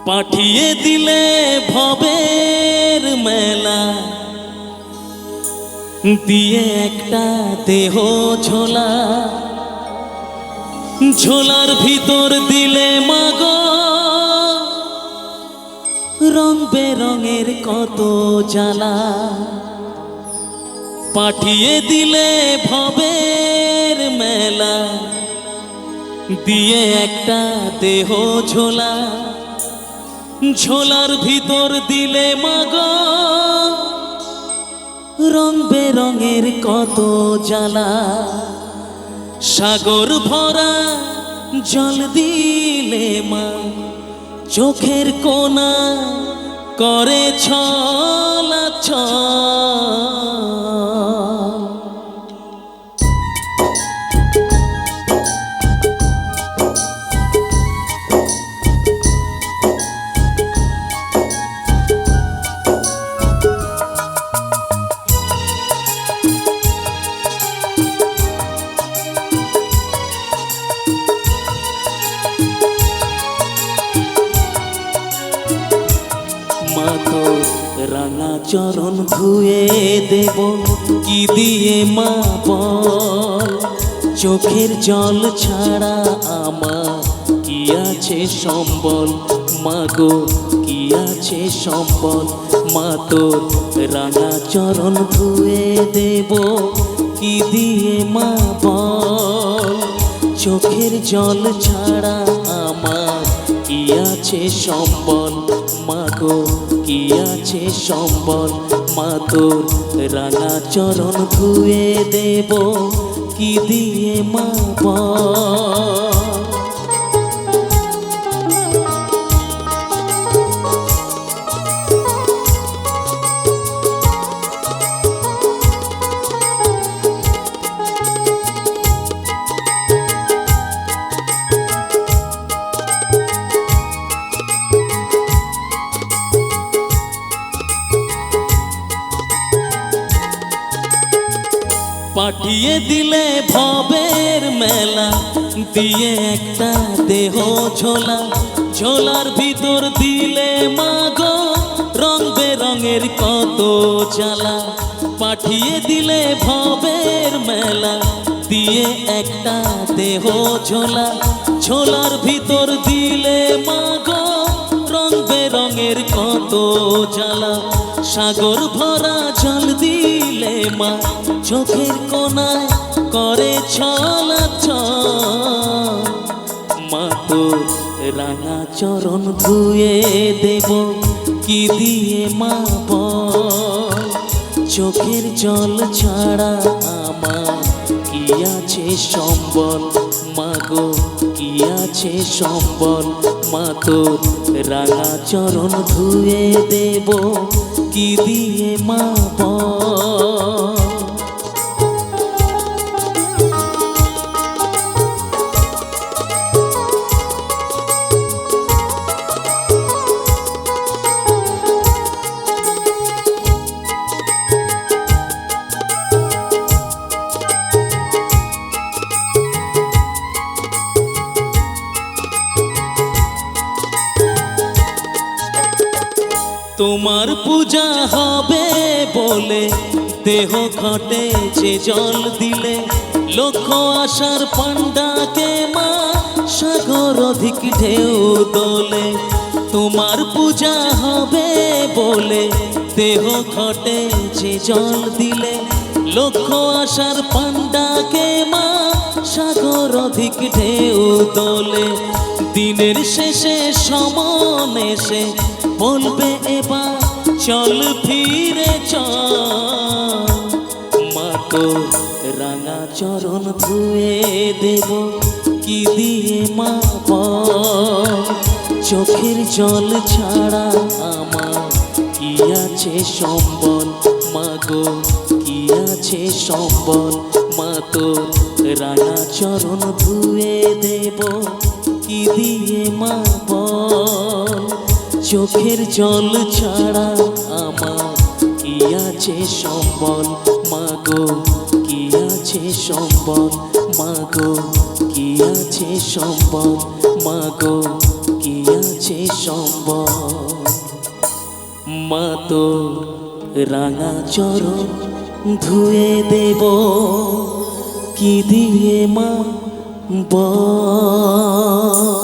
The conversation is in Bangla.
পাঠিয়ে দিলে ভবের মেলা দিয়ে একটা দেহ ঝোলা, ঝোলার ভিতর দিলে মাগো রং বেরঙের কত জ্বালা। পাঠিয়ে দিলে ভবের মেলা দিয়ে একটা দেহ ঝোলা, ঝোলার ভিতর দিলে মাগো রং বেরঙের কত জ্বালা। সাগর ভরা জল দিলে মা চোখের কোনা করে ছলাছল। মা তো রাঙা চরণ ধুয়ে দেব কি দিয়ে মা বল, চোখের জল ছাড়া আমার কি আছে সম্বল। মা গো কি আছে সম্বল, মা তো রাঙা চরণ ধুয়ে দেব কি দিয়ে মা বল, চোখের জল ছাড়া আমার কি আছে সম্বল। মা গো কি আছে সম্বল, মা তোর রাঙা চরণ ধুয়ে দেব কি দিয়ে মা বল। পাঠিয়ে দিলে ভবের মেলা দিয়ে একটা দেহ ঝোলা, ঝোলার ভিতর দিলে মাগো রং বেরঙের কত জ্বালা। পাঠিয়ে দিলে ভবের মেলা দিয়ে একটা দেহ ঝোলা, ঝোলার ভিতর দিলে মাগো রং বেরঙের কত জ্বালা। সাগর ভরা জল দিলে মা চোখের কোনায় করে ছলাছল। মা তো রাঙা চরণ ধুয়ে দেব কি দিয়ে মা বল, চোখের জল ছাড়া আমার কি আছে সম্বল। মা গো কি আছে সম্বল, মা তো রাঙা চরণ ধুয়ে দেব কি দিয়ে মা বল। তোমার পূজা হবে বলে দেহ ঘটে যে জল দিলে, লক্ষ আশার পান্ডাকে মা সাগর অধিক ঢেউ দোলে। তোমার পূজা হবে বলে দেহ ঘটে যে জল দিলে, লক্ষ আশার পান্ডাকে মা সাগর অধিক ঢেউ দোলে। দিনের শেষে সমন এসে বলবে এবার চল ফিরে চল। মা তো রাঙা চরণ ধুয়ে দেব কি দিয়ে মা বল, চোখের জল ছাড়া আমার কি আছে সম্বল। মা গো কি আছে সম্বল, মা তো রাঙা চরণ ধুয়ে দেব কি দিয়ে মা বল, চোখের জল ছাড়া আমার কি আছে সম্বল। মা গো কি আছে সম্বল, মা গো কি আছে সম্বল, মা গো কি আছে যে সম্ভব। মা তো রাঙা চরণ ধুয়ে দেব কি দিয়ে মা বল।